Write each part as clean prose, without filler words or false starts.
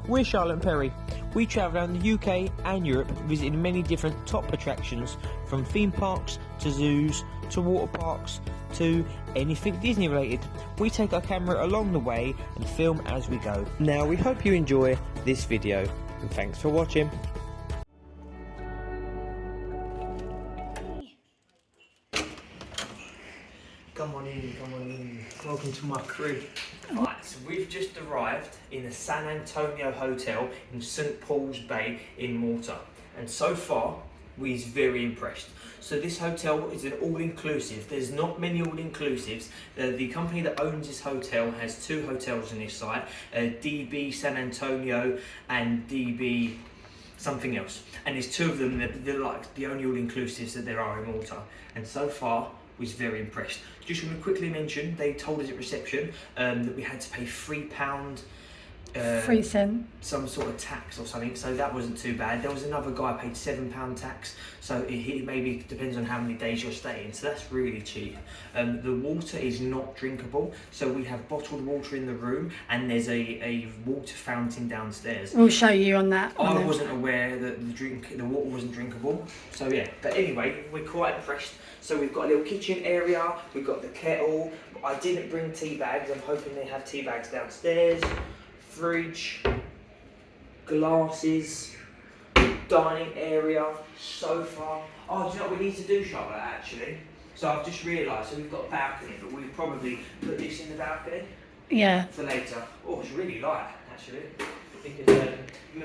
We're Charlotte and Perry. We travel around the UK and Europe, visiting many different top attractions, from theme parks to zoos to water parks to anything Disney related. We take our camera along the way and film as we go. Now we hope you enjoy this video, and thanks for watching. Come on in, come on in. Welcome to my crew. Right, so we've just arrived in the San Antonio Hotel in St. Paul's Bay in Malta. And so far, we're very impressed. So this hotel is an all-inclusive. There's not many all-inclusives. The company that owns this hotel has two hotels on this site, DB San Antonio and DB something else. And there's two of them, they're like the only all-inclusives that there are in Malta. And so far, was very impressed. Just want to quickly mention, they told us at reception that we had to pay £3, 3 cents, some sort of tax or something, so that wasn't too bad. There was another guy paid £7 tax, so it maybe depends on how many days you're staying, so that's really cheap. The water is not drinkable, so we have bottled water in the room, and there's a water fountain downstairs. we'll show you on that. I wasn't aware that the water wasn't drinkable, so yeah. But anyway, we're quite impressed. So we've got a little kitchen area, we've got the kettle. I didn't bring tea bags, I'm hoping they have tea bags downstairs. Fridge, glasses, dining area, sofa. Oh, do you know what we need to do, Charlotte, actually? So I've just realised, so we've got a balcony, but we'll probably put this in the balcony. Yeah. For later. Oh, it's really light, actually. Because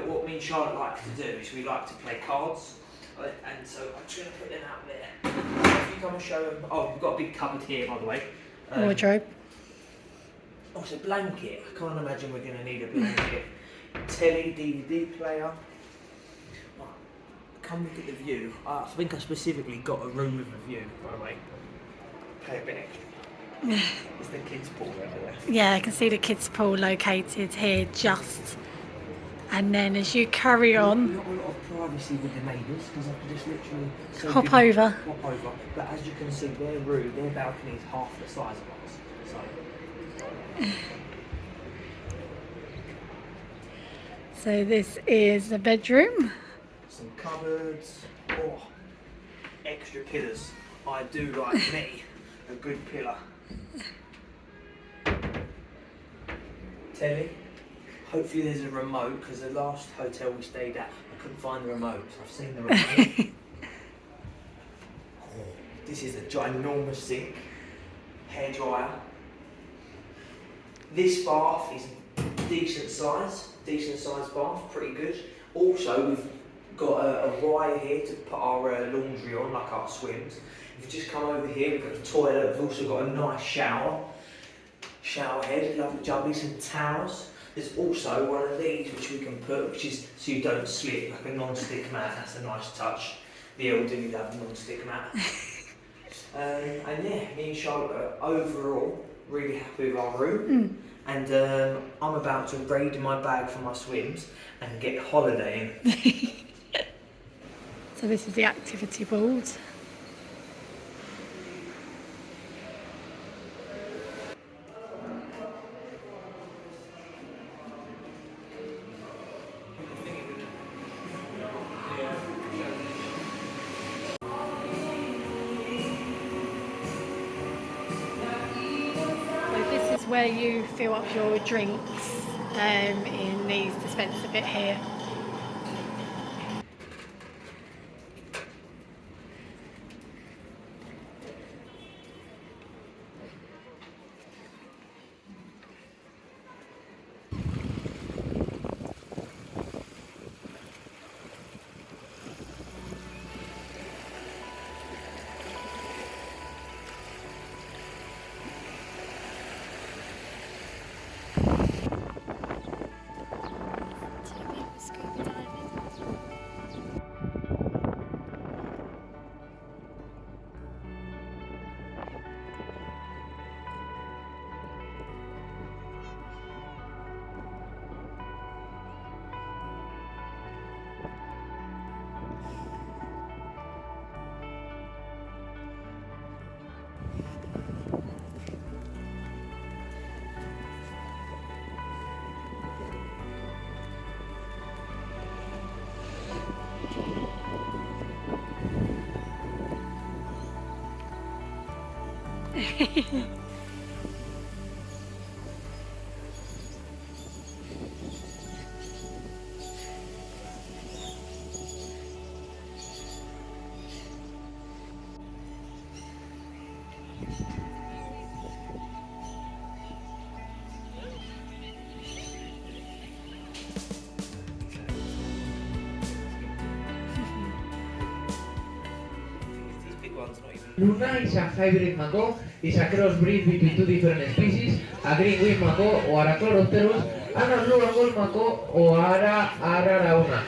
what me and Charlotte like to do is we like to play cards. And so I'm just going to put them out there. If you come and show them. Oh, we've got a big cupboard here, by the way. Wardrobe. Oh, it's a blanket. I can't imagine we're going to need a blanket. Telly, DVD player. Right. Come look at the view. I think I specifically got a room with a view, by the way. Pay a bit extra. It's the kids' pool over there. Yeah, I can see the kids' pool located here just. And then as you carry on, Not a lot of privacy with the neighbours, because I can just literally hop over. Hop over. But as you can see, their room, their balcony is half the size of ours. So this is the bedroom. Some cupboards. Oh, extra pillars. I do like me a good pillar. Telly. Hopefully there's a remote, because the last hotel we stayed at, I couldn't find the remote, so I've seen the remote. This is a ginormous sink, hairdryer. This bath is decent size bath, pretty good. Also, we've got a wire here to put our laundry on, like our swims. If you just come over here, we've got the toilet, we've also got a nice shower head, lovely jubbly, some towels. There's also one of these which we can put, which is so you don't slip, like a non-stick mat. That's a nice touch. The elderly love a non-stick mat. And yeah, me and Charlotte are overall really happy with our room. And I'm about to raid my bag for my swims and get holidaying. So this is the activity board. Where you fill up your drinks in these dispenser bit here. Luna is a hybrid macaw, is a crossbreed between two different species, a green winged macaw or a chloropterus, and a blue and gold macaw or Ara rauna.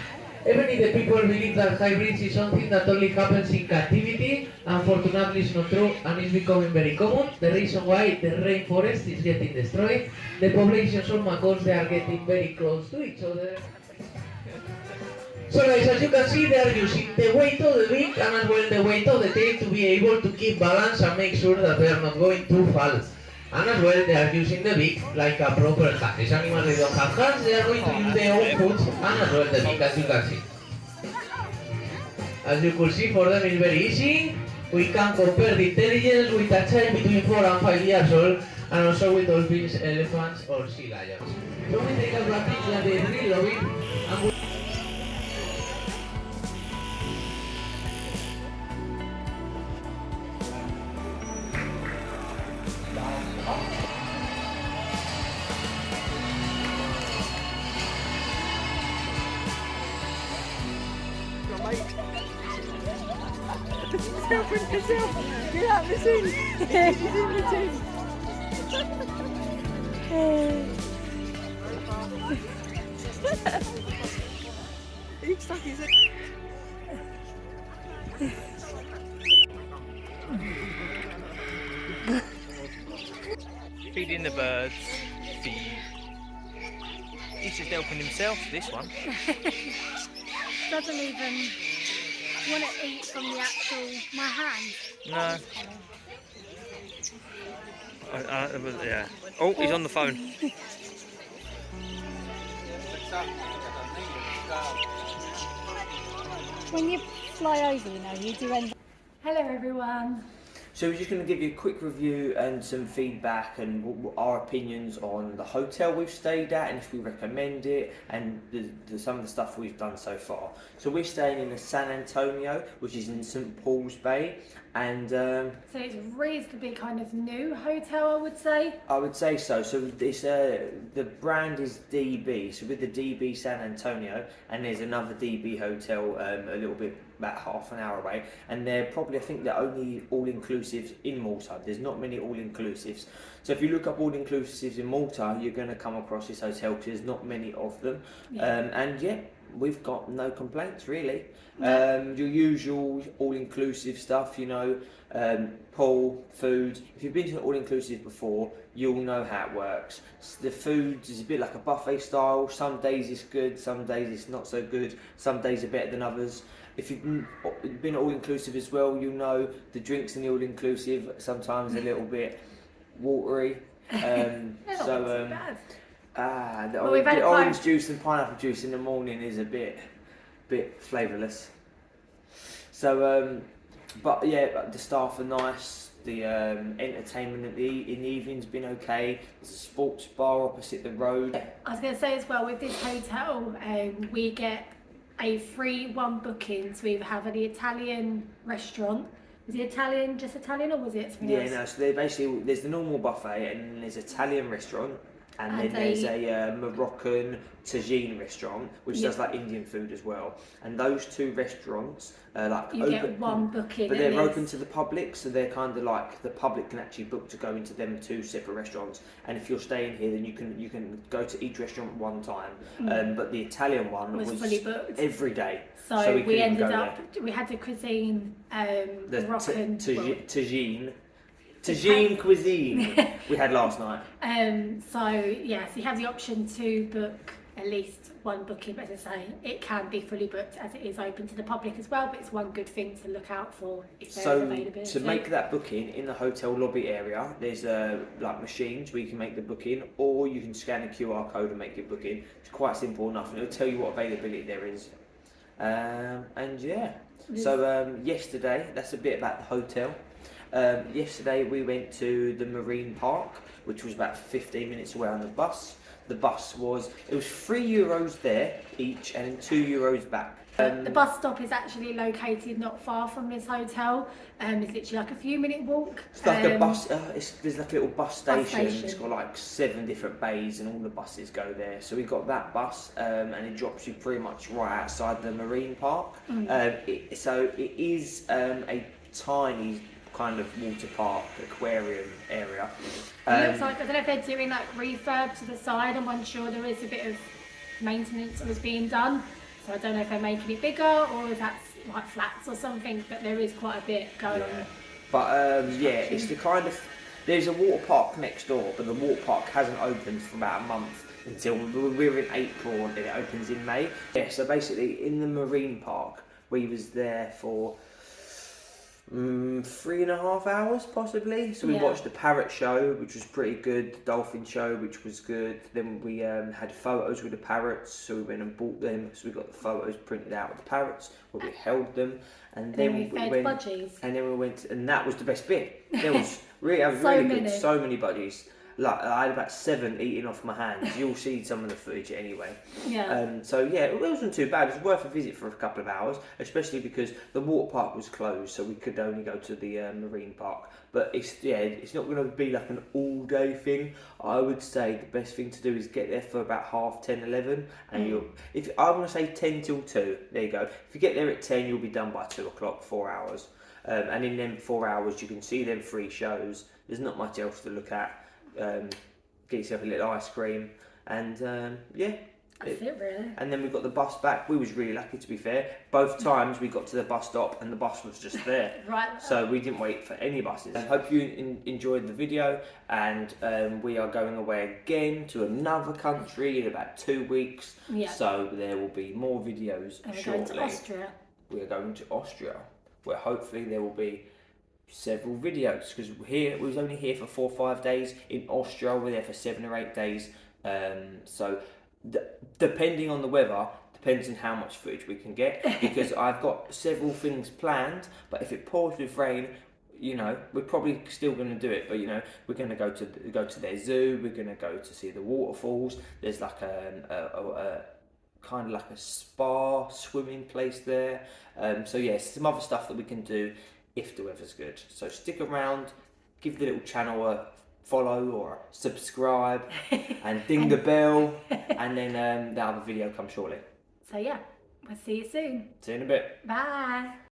Even if the people believe that hybrids is something that only happens in captivity, unfortunately it's not true and it's becoming very common. The reason why the rainforest is getting destroyed, the populations of macaws, they are getting very close to each other. So guys, as you can see, they are using the weight of the beak and as well the weight of the tail to be able to keep balance and make sure that they are not going too fall. And as well, they are using the beak like a proper hand. These animals, they don't have hands, they are going to use their own foot and as well the beak, as you can see. As you could see, for them it's very easy. We can compare the intelligence with a child between 4 and 5 years old and also with dolphins, elephants or sea lions. So we take advantage that they really love it and we Helping yourself. Get out the scene. She's in the team. He stuck his head. Feeding the birds, feed. He's just helping himself, this one. Doesn't even want to eat from the actual my hand. No. Yeah. Oh, he's on the phone. When you fly over, you do end. Hello everyone. So we're just going to give you a quick review and some feedback and our opinions on the hotel we've stayed at and if we recommend it and some of the stuff we've done so far. So we're staying in the San Antonio, which is in St. Paul's Bay, and so it's a reasonably kind of new hotel, I would say. I would say so. So this the brand is DB. So with the DB San Antonio, and there's another DB hotel a little bit about half an hour away, and they're probably, I think they're only all-inclusives in Malta. There's not many all-inclusives. So if you look up all-inclusives in Malta, you're going to come across this hotel because there's not many of them. Yeah. And yeah, we've got no complaints really. No. Your usual all-inclusive stuff, pool, food. If you've been to an all-inclusive before, you'll know how it works. The food is a bit like a buffet style. Some days it's good, some days it's not so good, some days are better than others. If you've been all-inclusive as well, you'll know the drinks in the all-inclusive sometimes a little bit watery. Bad. We've had The orange juice and pineapple juice in the morning is a bit flavourless. So, but yeah, the staff are nice. The entertainment in the evening's been okay. There's a sports bar opposite the road. I was going to say as well, with this hotel, we get a free one booking. So we have the Italian restaurant. Was it just Italian, or was it something else? No, so there's the normal buffet and then there's Italian restaurant. And then there's a Moroccan tagine restaurant, which does like Indian food as well. And those two restaurants you get one booking, but they're open to the public, so they're kind of like the public can actually book to go into them two separate restaurants. And if you're staying here, then you can go to each restaurant one time. But the Italian one was fully booked every day. So we ended up we had the cuisine, the Moroccan tagine cuisine we had last night. So yes, you have the option to book at least one booking, but as I say, it can be fully booked as it is open to the public as well, but it's one good thing to look out for if there is availability. So to make that booking in the hotel lobby area, there's like machines where you can make the booking, or you can scan a QR code and make your booking. It's quite simple enough, and it'll tell you what availability there is. And yeah, so yesterday, that's a bit about the hotel. Yesterday we went to the marine park, which was about 15 minutes away on the bus. The bus was €3 there each, and then €2 back. The bus stop is actually located not far from this hotel. It's literally like a few minute walk. It's like a bus. There's like a little bus station. station. It's got like 7 different bays, and all the buses go there. So we got that bus, and it drops you pretty much right outside the marine park. So it is a tiny kind of water park aquarium area. It looks like, I don't know if they're doing like refurb to the side. I'm unsure. There is a bit of maintenance that was being done. So I don't know if they're making it bigger or if that's like flats or something, but there is quite a bit going on. But it's the kind of, there's a water park next door, but the water park hasn't opened for about a month until we're in April and it opens in May. Yeah, so basically in the marine park, we was there for 3.5 hours possibly. So we watched the parrot show, which was pretty good, the dolphin show, which was good. Then we had photos with the parrots, so we went and bought them. So we got the photos printed out with the parrots, where we held them, and then we fed went, budgies. and then we went, and that was the best bit. There was really good, so many budgies. Like I had about 7 eating off my hands. You'll see some of the footage anyway. So yeah, it wasn't too bad. It was worth a visit for a couple of hours, especially because the water park was closed, so we could only go to the marine park. But it's not going to be like an all-day thing. I would say the best thing to do is get there for about 10:30, 11, and if I want to say 10 till 2, there you go. If you get there at 10, you'll be done by 2 o'clock, 4 hours. And in them 4 hours, you can see them 3 shows. There's not much else to look at. Get yourself a little ice cream, and That's it really. and then we got the bus back. We was really lucky, to be fair. Both times we got to the bus stop and the bus was just there. Right. So we didn't wait for any buses. I hope you enjoyed the video, and we are going away again to another country in about 2 weeks. So there will be more videos and we're shortly. going to Austria. We are going to Austria, where hopefully there will be several videos, because we was only here for 4 or 5 days. In Austria we're there for 7 or 8 days. So depending on the weather, depends on how much footage we can get, because I've got several things planned, but if it pours with rain, we're probably still going to do it. But we're going to go to their zoo. We're going to go to see the waterfalls. There's like a kind of like a spa swimming place there. So yes, some other stuff that we can do if the weather's good. So stick around, give the little channel a follow or a subscribe, and ding the bell, and then the other video comes shortly. So yeah, we'll see you soon. See you in a bit. Bye.